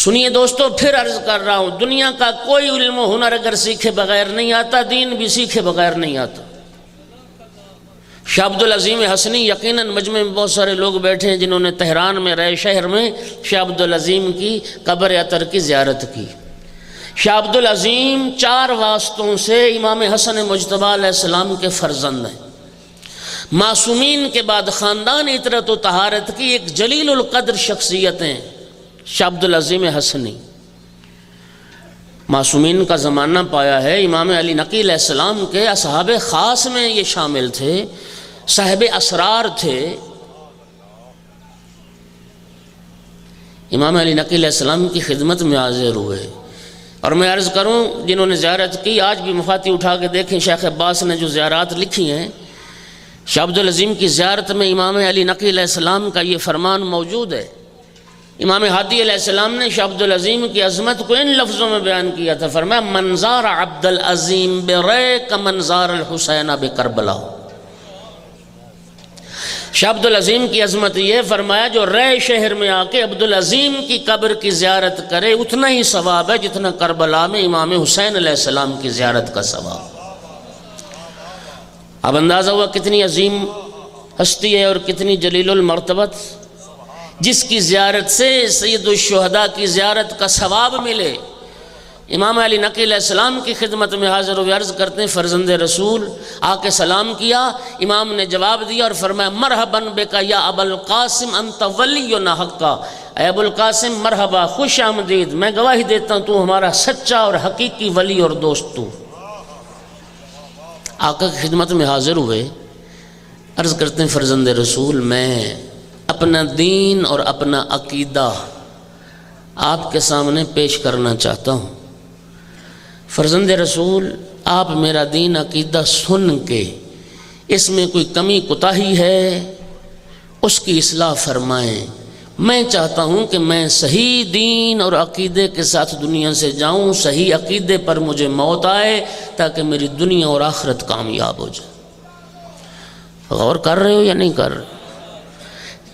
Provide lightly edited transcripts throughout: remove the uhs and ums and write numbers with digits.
سنیے دوستو، پھر عرض کر رہا ہوں، دنیا کا کوئی علم و ہنر اگر سیکھے بغیر نہیں آتا، دین بھی سیکھے بغیر نہیں آتا۔ شاہ عبدالعظیم حسنی، یقیناً مجمع میں بہت سارے لوگ بیٹھے ہیں جنہوں نے تہران میں رہے شہر میں شاہ عبدالعظیم کی قبر اطہر کی زیارت کی۔ شاہ عبدالعظیم 4 واسطوں سے امام حسن مجتبیٰ علیہ السلام کے فرزند ہیں۔ معصومین کے بعد خاندان عطرت و طہارت کی ایک جلیل القدر شخصیت ہیں شاہ عبدالعظیم حسنی۔ معصومین کا زمانہ پایا ہے، امام علی نقی علیہ السلام کے اصحاب خاص میں یہ شامل تھے، صاحب اسرار تھے۔ امام علی نقی علیہ السلام کی خدمت میں حاضر ہوئے، اور میں عرض کروں جنہوں نے زیارت کی، آج بھی مفاتی اٹھا کے دیکھیں، شیخ عباس نے جو زیارات لکھی ہیں، شاہ عبدالعظیم کی زیارت میں امام علی نقی علیہ السلام کا یہ فرمان موجود ہے۔ امام ہادی علیہ السلام نے شاہ عبدالعظیم کی عظمت کو ان لفظوں میں بیان کیا تھا، فرمایا منظار عبدالعظیم برے کا منظار الحسین بکربلا۔ شاہ عبدالعظیم کی عظمت یہ فرمایا جو رے شہر میں آ کے عبدالعظیم کی قبر کی زیارت کرے اتنا ہی ثواب ہے جتنا کربلا میں امام حسین علیہ السلام کی زیارت کا ثواب۔ اب اندازہ ہوا کتنی عظیم ہستی ہے اور کتنی جلیل المرتبت، جس کی زیارت سے سید الشہداء کی زیارت کا ثواب ملے۔ امام علی نقی علیہ السلام کی خدمت میں حاضر و عرض کرتے ہیں، فرزند رسول آ کے سلام کیا، امام نے جواب دیا اور فرمایا مرحباً بکا یا ابا القاسم انت ولینا حقا، اے ابو القاسم مرحبا، خوش آمدید، میں گواہی دیتا ہوں تو ہمارا سچا اور حقیقی ولی اور دوست تو۔ آقا کی خدمت میں حاضر ہوئے، عرض کرتے ہیں فرزند رسول میں اپنا دین اور اپنا عقیدہ آپ کے سامنے پیش کرنا چاہتا ہوں۔ فرزند رسول آپ میرا دین عقیدہ سن کے اس میں کوئی کمی کوتاہی ہے اس کی اصلاح فرمائیں۔ میں چاہتا ہوں کہ میں صحیح دین اور عقیدے کے ساتھ دنیا سے جاؤں، صحیح عقیدے پر مجھے موت آئے تاکہ میری دنیا اور آخرت کامیاب ہو جائے۔ غور کر رہے ہو یا نہیں کر رہے؟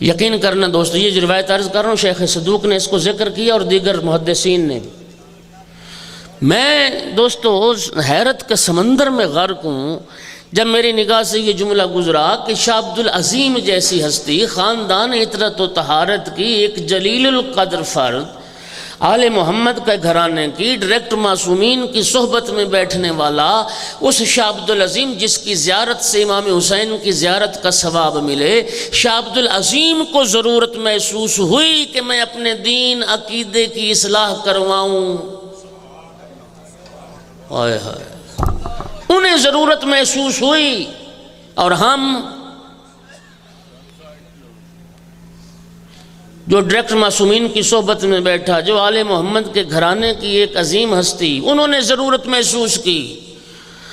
یقین کرنا دوستو، یہ جو روایت عرض کر رہا ہوں شیخ صدوق نے اس کو ذکر کیا اور دیگر محدثین نے۔ میں دوستو حیرت کے سمندر میں غرق ہوں جب میری نگاہ سے یہ جملہ گزرا کہ شاہ عبدالعظیم جیسی ہستی، خاندان عطرت و طہارت کی ایک جلیل القدر فرد، آل محمد کے گھرانے کی ڈائریکٹ معصومین کی صحبت میں بیٹھنے والا اس شاہ عبدالعظیم جس کی زیارت سے امام حسین کی زیارت کا ثواب ملے، شاہ عبدالعظیم کو ضرورت محسوس ہوئی کہ میں اپنے دین عقیدے کی اصلاح کرواؤں۔ ہائے ہائے، انہیں ضرورت محسوس ہوئی، اور ہم جو ڈائریکٹ معصومین کی صحبت میں بیٹھا، جو آل محمد کے گھرانے کی ایک عظیم ہستی، انہوں نے ضرورت محسوس کی،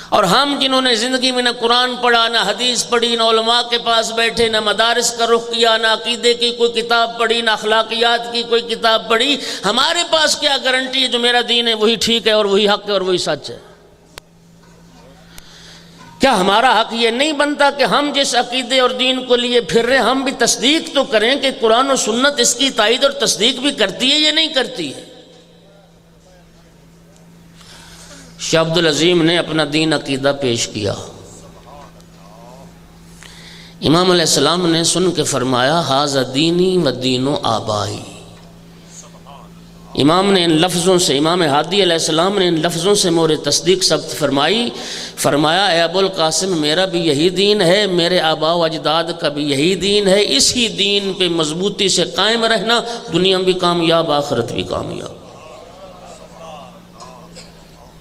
اور ہم جنہوں نے زندگی میں نہ قرآن پڑھا، نہ حدیث پڑھی، نہ علماء کے پاس بیٹھے، نہ مدارس کا رخ کیا، نہ عقیدے کی کوئی کتاب پڑھی، نہ اخلاقیات کی کوئی کتاب پڑھی، ہمارے پاس کیا گارنٹی ہے جو میرا دین ہے وہی ٹھیک ہے اور وہی حق ہے اور وہی سچ ہے؟ کیا ہمارا حق یہ نہیں بنتا کہ ہم جس عقیدے اور دین کو لیے پھر رہے ہم بھی تصدیق تو کریں کہ قرآن و سنت اس کی تائید اور تصدیق بھی کرتی ہے یا نہیں کرتی ہے؟ شاہ عبدالعظیم نے اپنا دین عقیدہ پیش کیا۔ امام علیہ السلام نے سن کے فرمایا ھذا دینی و دین آبائی۔ امام نے ان لفظوں سے، امام ہادی علیہ السلام نے ان لفظوں سے مور تصدیق ثبت فرمائی، فرمایا اے ابو القاسم میرا بھی یہی دین ہے، میرے آباء و اجداد کا بھی یہی دین ہے، اسی دین پہ مضبوطی سے قائم رہنا، دنیا بھی کامیاب آخرت بھی کامیاب۔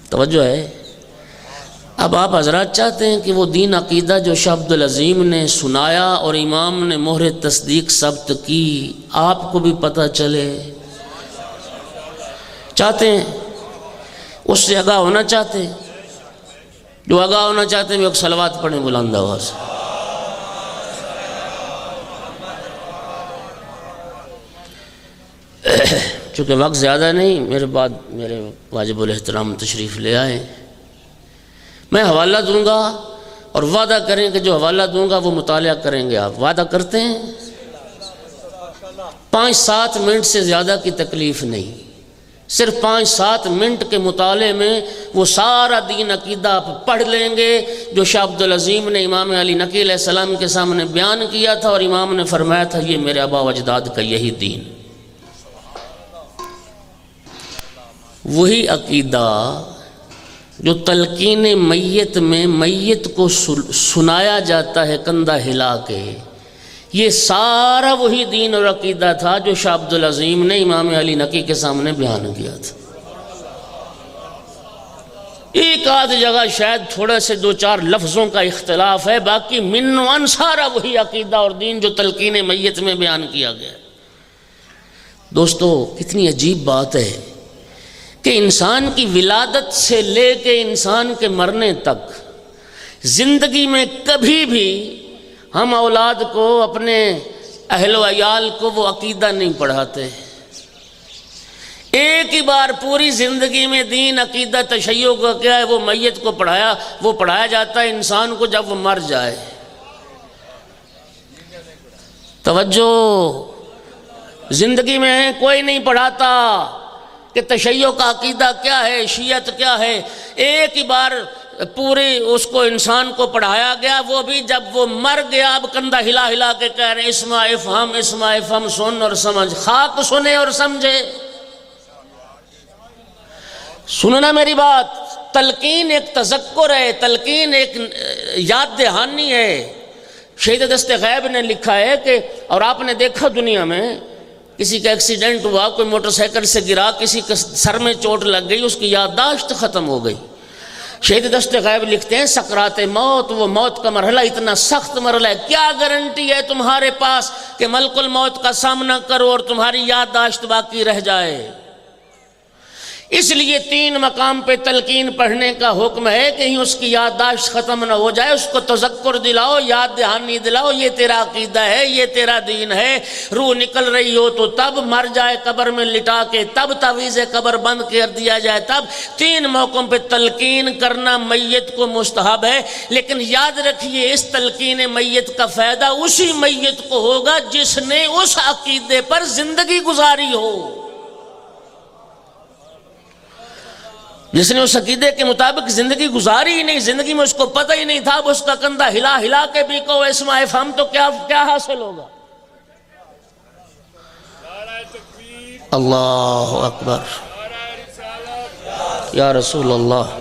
توجہ ہے؟ اب آپ حضرات چاہتے ہیں کہ وہ دین عقیدہ جو شاہ عبدالعظیم نے سنایا اور امام نے مہر تصدیق ثبت کی آپ کو بھی پتہ چلے؟ چاہتے ہیں؟ اس سے آگاہ ہونا چاہتے ہیں؟ جو آگاہ ہونا چاہتے ہیں وہ ایک صلوات پڑھیں بلند آواز۔ چونکہ وقت زیادہ نہیں، میرے بعد میرے واجب الاحترام تشریف لے آئے، میں حوالہ دوں گا اور وعدہ کریں کہ جو حوالہ دوں گا وہ مطالعہ کریں گے۔ آپ وعدہ کرتے ہیں؟ 5-7 منٹ سے زیادہ کی تکلیف نہیں، صرف 5-7 منٹ کے مطالعے میں وہ سارا دین عقیدہ آپ پڑھ لیں گے جو شاہ عبدالعظیم نے امام علی نقی علیہ السلام کے سامنے بیان کیا تھا، اور امام نے فرمایا تھا یہ میرے آبا و اجداد کا یہی دین۔ وہی عقیدہ جو تلقین میت میں میت کو سنایا جاتا ہے کندھا ہلا کے، یہ سارا وہی دین اور عقیدہ تھا جو شاہ عبدالعظیم نے امام علی نقی کے سامنے بیان کیا تھا۔ ایک آدھ جگہ شاید تھوڑے سے 2-4 لفظوں کا اختلاف ہے، باقی منوان سارا وہی عقیدہ اور دین جو تلقین میت میں بیان کیا گیا۔ دوستو کتنی عجیب بات ہے کہ انسان کی ولادت سے لے کے انسان کے مرنے تک زندگی میں کبھی بھی ہم اولاد کو، اپنے اہل و عیال کو وہ عقیدہ نہیں پڑھاتے۔ ایک ہی بار پوری زندگی میں دین، عقیدہ، تشیع کا کیا ہے وہ میت کو پڑھایا جاتا ہے انسان کو جب وہ مر جائے۔ توجہ، زندگی میں کوئی نہیں پڑھاتا کہ تشیع کا عقیدہ کیا ہے، شیعت کیا ہے۔ ایک ہی بار پوری اس کو انسان کو پڑھایا گیا، وہ بھی جب وہ مر گیا۔ اب کندھا ہلا ہلا کے کہہ رہے ہیں اسمع افہم، سن اور سمجھ۔ خاک سنے اور سمجھے۔ سننا میری بات، تلقین ایک تذکر ہے، تلقین ایک یاد دہانی ہے۔ شہید دست غیب نے لکھا ہے کہ، اور آپ نے دیکھا دنیا میں کسی کا ایکسیڈنٹ ہوا، کوئی موٹر سائیکل سے گرا، کسی کے سر میں چوٹ لگ گئی، اس کی یادداشت ختم ہو گئی۔ شہید دست غیب لکھتے ہیں سکرات موت، وہ موت کا مرحلہ اتنا سخت مرحلہ ہے، کیا گارنٹی ہے تمہارے پاس کہ ملک الموت کا سامنا کرو اور تمہاری یادداشت باقی رہ جائے؟ اس لیے 3 مقام پہ تلقین پڑھنے کا حکم ہے، کہیں اس کی یادداشت ختم نہ ہو جائے۔ اس کو تذکر دلاؤ، یاد دہانی دلاؤ، یہ تیرا عقیدہ ہے، یہ تیرا دین ہے۔ روح نکل رہی ہو تو تب، مر جائے قبر میں لٹا کے تب، تعویذ قبر بند کر دیا جائے تب۔ 3 موقعوں پہ تلقین کرنا میت کو مستحب ہے، لیکن یاد رکھیے اس تلقین میت کا فائدہ اسی میت کو ہوگا جس نے اس عقیدے پر زندگی گزاری ہو، جس نے اس عقیدے کے مطابق زندگی گزاری ہی نہیں، زندگی میں اس کو پتہ ہی نہیں تھا، اب اس کا کندھا ہلا ہلا کے بھی کہو اسمع افہم تو کیا حاصل ہوگا؟ اللہ اکبر، یا رسول اللہ۔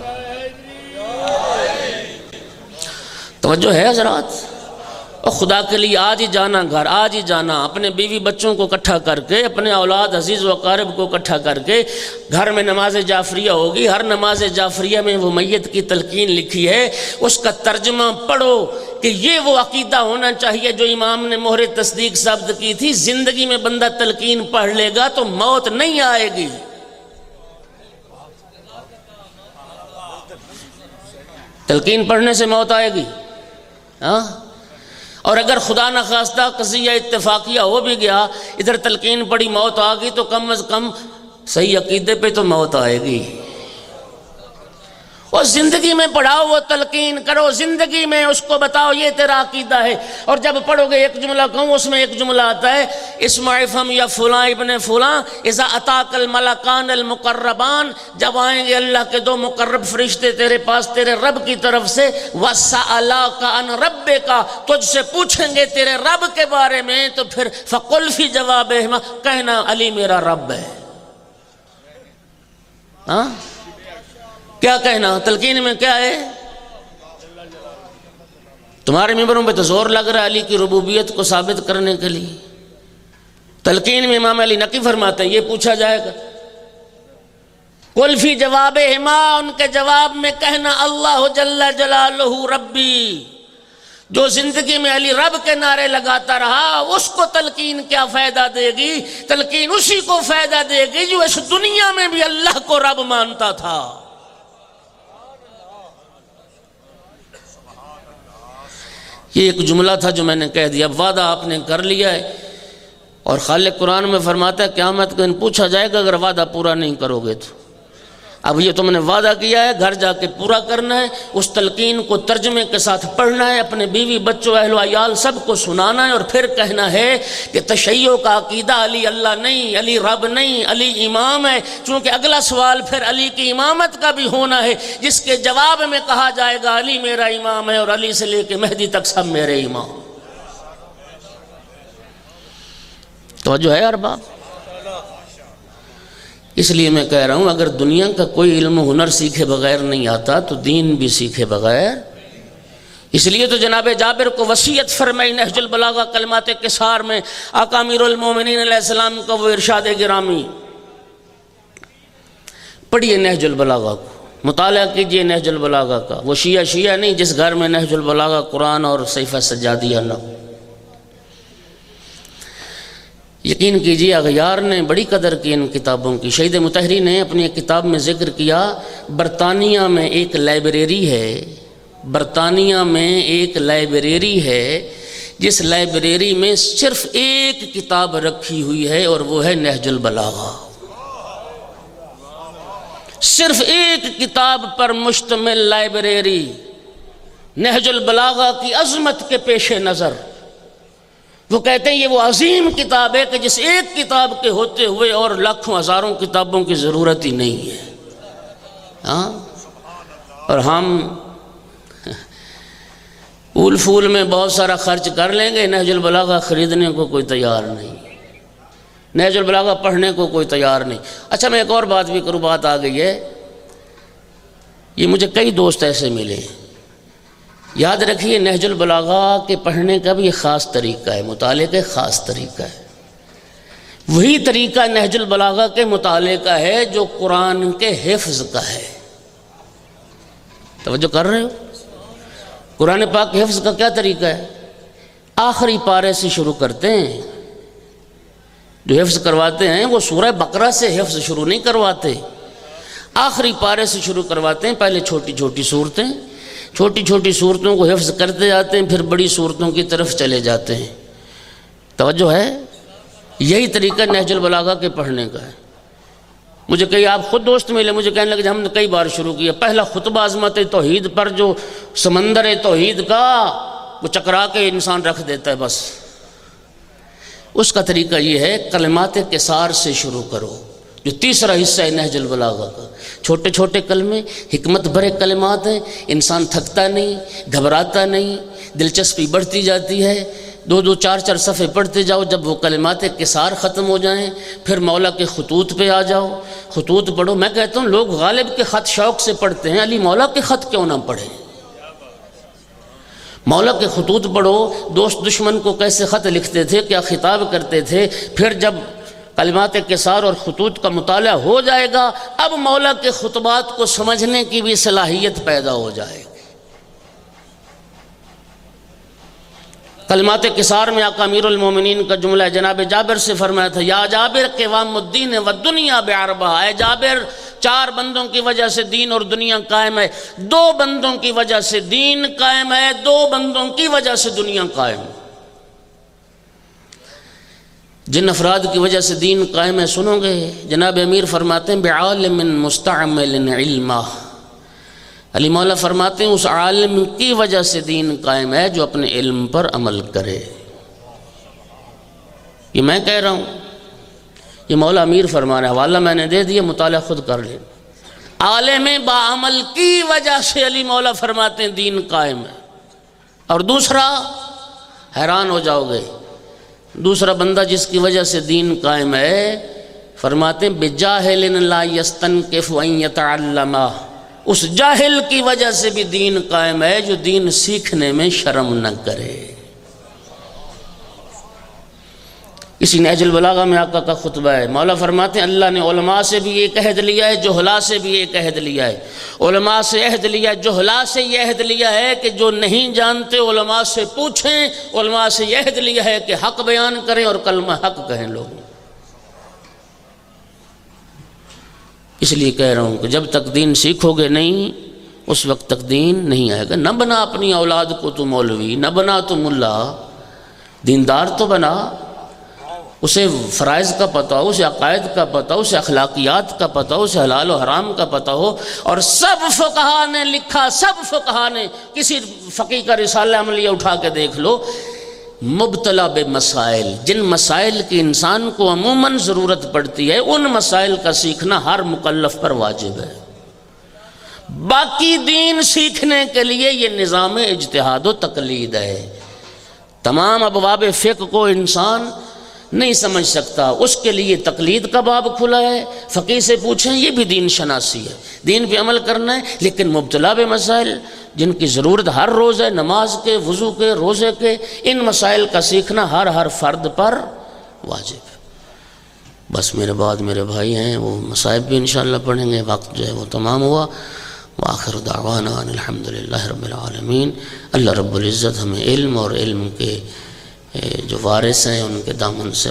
توجہ ہے حضرات؟ اور خدا کے لیے آج ہی جانا گھر، آج ہی جانا، اپنے بیوی بچوں کو اکٹھا کر کے، اپنے اولاد عزیز و اقارب کو اکٹھا کر کے گھر میں نماز جعفریہ ہوگی۔ ہر نماز جعفریہ میں وہ میت کی تلقین لکھی ہے، اس کا ترجمہ پڑھو کہ یہ وہ عقیدہ ہونا چاہیے جو امام نے مہر تصدیق ثابت کی تھی۔ زندگی میں بندہ تلقین پڑھ لے گا تو موت نہیں آئے گی۔ تلقین پڑھنے سے موت آئے گی؟ ہاں، اور اگر خدا نخواستہ قضیہ اتفاقیہ ہو بھی گیا، ادھر تلقین پڑی موت آ گئی، تو کم از کم صحیح عقیدے پہ تو موت آئے گی۔ اور زندگی میں پڑھاؤ، وہ تلقین کرو، زندگی میں اس کو بتاؤ یہ تیرا عقیدہ ہے۔ اور جب پڑھو گے ایک جملہ کہوں، اس میں ایک جملہ آتا ہے اسمع افہم یا فلاں ابن فلاں اذا اتاک الملکان المقربان، جب آئیں گے اللہ کے 2 مقرب فرشتے تیرے پاس تیرے رب کی طرف سے، وَسَأَلَاكَ عَنْ رَبِّكَ، تجھ سے پوچھیں گے تیرے رب کے بارے میں، تو پھر فَقُلْ فِي جَوَابِهِمَا، کہنا علی میرا رب ہے۔ ہاں، کیا کہنا؟ تلقین میں کیا ہے؟ تمہارے ممبروں پہ تو زور لگ رہا ہے علی کی ربوبیت کو ثابت کرنے کے لیے۔ تلقین میں امام علی نقی فرماتے ہیں یہ پوچھا جائے گا، قل فی جوابہما، ان کے جواب میں کہنا اللہ جل جلالہ ربی۔ جو زندگی میں علی رب کے نعرے لگاتا رہا، اس کو تلقین کیا فائدہ دے گی؟ تلقین اسی کو فائدہ دے گی جو اس دنیا میں بھی اللہ کو رب مانتا تھا۔ یہ ایک جملہ تھا جو میں نے کہہ دیا، اب وعدہ آپ نے کر لیا ہے، اور خالق قرآن میں فرماتا ہے قیامت کے دن پوچھا جائے گا اگر وعدہ پورا نہیں کرو گے تو۔ اب یہ تم نے وعدہ کیا ہے، گھر جا کے پورا کرنا ہے، اس تلقین کو ترجمے کے ساتھ پڑھنا ہے، اپنے بیوی بچوں اہل و عیال سب کو سنانا ہے، اور پھر کہنا ہے کہ تشیع کا عقیدہ علی اللہ نہیں، علی رب نہیں، علی امام ہے، چونکہ اگلا سوال پھر علی کی امامت کا بھی ہونا ہے، جس کے جواب میں کہا جائے گا علی میرا امام ہے، اور علی سے لے کے مہدی تک سب میرے امام۔ توجہ ہے ارباب؟ اس لیے میں کہہ رہا ہوں اگر دنیا کا کوئی علم و ہنر سیکھے بغیر نہیں آتا تو دین بھی سیکھے بغیر۔ اس لیے تو جناب جابر کو وصیت فرمائی نہج البلاغہ کلمات قصار میں آقا امیر المومنین علیہ السلام کا وہ ارشاد گرامی۔ پڑھیے نہج البلاغہ کو، مطالعہ کیجئے نہج البلاغہ کا، وہ شیعہ نہیں جس گھر میں نہج البلاغہ قرآن اور صحیفہ سجادیہ نہ ہو۔ یقین کیجئے اغیار نے بڑی قدر کی ان کتابوں کی۔ شہید مطہری نے اپنی ایک کتاب میں ذکر کیا، برطانیہ میں ایک لائبریری ہے، برطانیہ میں ایک لائبریری ہے جس لائبریری میں صرف ایک کتاب رکھی ہوئی ہے اور وہ ہے نہج البلاغہ۔ صرف ایک کتاب پر مشتمل لائبریری، نہج البلاغہ کی عظمت کے پیش نظر وہ کہتے ہیں یہ وہ عظیم کتاب ہے کہ جس ایک کتاب کے ہوتے ہوئے اور لاکھوں ہزاروں کتابوں کی ضرورت ہی نہیں ہے۔ ہاں، اور ہم پھول پھول میں بہت سارا خرچ کر لیں گے، نہج البلاغہ خریدنے کو کوئی تیار نہیں، نہج البلاغہ پڑھنے کو کوئی تیار نہیں۔ اچھا میں ایک اور بات بھی کروں، بات آ گئی ہے، یہ مجھے کئی دوست ایسے ملے ہیں۔ یاد رکھیے نہج البلاغہ کے پڑھنے کا بھی ایک خاص طریقہ ہے، مطالعے کا خاص طریقہ ہے۔ وہی طریقہ نہج البلاغہ کے مطالعے کا ہے جو قرآن کے حفظ کا ہے۔ توجہ کر رہے ہو؟ قرآن پاک کے حفظ کا کیا طریقہ ہے؟ آخری پارے سے شروع کرتے ہیں، جو حفظ کرواتے ہیں وہ سورہ بقرہ سے حفظ شروع نہیں کرواتے، آخری پارے سے شروع کرواتے ہیں۔ پہلے چھوٹی چھوٹی صورتیں، چھوٹی چھوٹی صورتوں کو حفظ کرتے جاتے ہیں، پھر بڑی صورتوں کی طرف چلے جاتے ہیں۔ توجہ ہے؟ یہی طریقہ نہج البلاغہ کے پڑھنے کا ہے۔ مجھے کئی آپ خود دوست ملے، مجھے کہنے لگے ہم نے کئی بار شروع کیا، پہلا خطبہ عظمت توحید پر جو سمندر توحید کا وہ چکرا کے انسان رکھ دیتا ہے، بس اس کا طریقہ یہ ہے کلمات قصار سے شروع کرو، جو تیسرا حصہ ہے نہج البلاغہ کا۔ چھوٹے چھوٹے کلمے، حکمت بھرے کلمات ہیں، انسان تھکتا نہیں، گھبراتا نہیں، دلچسپی بڑھتی جاتی ہے۔ دو دو چار چار صفحے پڑھتے جاؤ، جب وہ کلمات قصار ختم ہو جائیں پھر مولا کے خطوط پہ آ جاؤ، خطوط پڑھو۔ میں کہتا ہوں لوگ غالب کے خط شوق سے پڑھتے ہیں، علی مولا کے خط کیوں نہ پڑھیں؟ مولا کے خطوط پڑھو، دوست دشمن کو کیسے خط لکھتے تھے، کیا خطاب کرتے تھے، پھر جب کلمات قصار اور خطوط کا مطالعہ ہو جائے گا اب مولا کے خطبات کو سمجھنے کی بھی صلاحیت پیدا ہو جائے گی۔ کلمات قصار میں آقا امیر المومنین کا جملہ جناب جابر سے فرمایا تھا، یا جابر قوام الدین والدنیا بعربہ، اے جابر چار بندوں کی وجہ سے دین اور دنیا قائم ہے، دو بندوں کی وجہ سے دین قائم ہے، دو بندوں کی وجہ سے دنیا قائم ہے۔ جن افراد کی وجہ سے دین قائم ہے سنو گے، جناب امیر فرماتے ہیں بعالم مستعمل علمہ، علی مولا فرماتے ہیں اس عالم کی وجہ سے دین قائم ہے جو اپنے علم پر عمل کرے۔ یہ میں کہہ رہا ہوں، یہ مولا امیر فرما رہے ہیں، حوالہ میں نے دے دیا، مطالعہ خود کر لیں۔ عالم با عمل کی وجہ سے علی مولا فرماتے ہیں دین قائم ہے۔ اور دوسرا، حیران ہو جاؤ گے، دوسرا بندہ جس کی وجہ سے دین قائم ہے، فرماتے ہیں بجاہل لا یستنکف ان یتعلم، اس جاہل کی وجہ سے بھی دین قائم ہے جو دین سیکھنے میں شرم نہ کرے۔ اسی نہج البلاغہ میں آقا کا خطبہ ہے، مولا فرماتے ہیں اللہ نے علماء سے بھی ایک عہد لیا ہے، جہلاء سے بھی ایک عہد لیا ہے۔ علماء سے عہد لیا، جہلاء سے یہ عہد لیا ہے کہ جو نہیں جانتے علماء سے پوچھیں، علماء سے یہ عہد لیا ہے کہ حق بیان کریں اور کلمہ حق کہیں لوگوں۔ اس لیے کہہ رہا ہوں کہ جب تک دین سیکھو گے نہیں اس وقت تک دین نہیں آئے گا۔ نہ بنا اپنی اولاد کو تو مولوی، نہ بنا تو ملا، دیندار تو بنا۔ اسے فرائض کا پتہ ہو، اسے عقائد کا پتہ ہو، اسے اخلاقیات کا پتہ ہو، اسے حلال و حرام کا پتہ ہو. اور سب فقہا نے لکھا، سب فقہا نے، کسی فقیہ کا رسالہ عملیہ اٹھا کے دیکھ لو، مبتلا بمسائل، جن مسائل کی انسان کو عموماً ضرورت پڑتی ہے، ان مسائل کا سیکھنا ہر مکلف پر واجب ہے. باقی دین سیکھنے کے لیے یہ نظام اجتہاد و تقلید ہے. تمام ابواب فقہ کو انسان نہیں سمجھ سکتا، اس کے لیے تقلید کا باب کھلا ہے. فقیہ سے پوچھیں، یہ بھی دین شناسی ہے، دین پہ عمل کرنا ہے. لیکن مبتلا بمسائل جن کی ضرورت ہر روز ہے، نماز کے، وضو کے، روزے کے، ان مسائل کا سیکھنا ہر فرد پر واجب ہے. بس میرے بعد میرے بھائی ہیں، وہ مصائب بھی انشاءاللہ پڑھیں گے. وقت جو ہے وہ تمام ہوا. وآخر دعوانا ان الحمدللہ رب العالمین. اللہ رب العزت ہمیں علم اور علم کے جو وارث ہیں ان کے دامن سے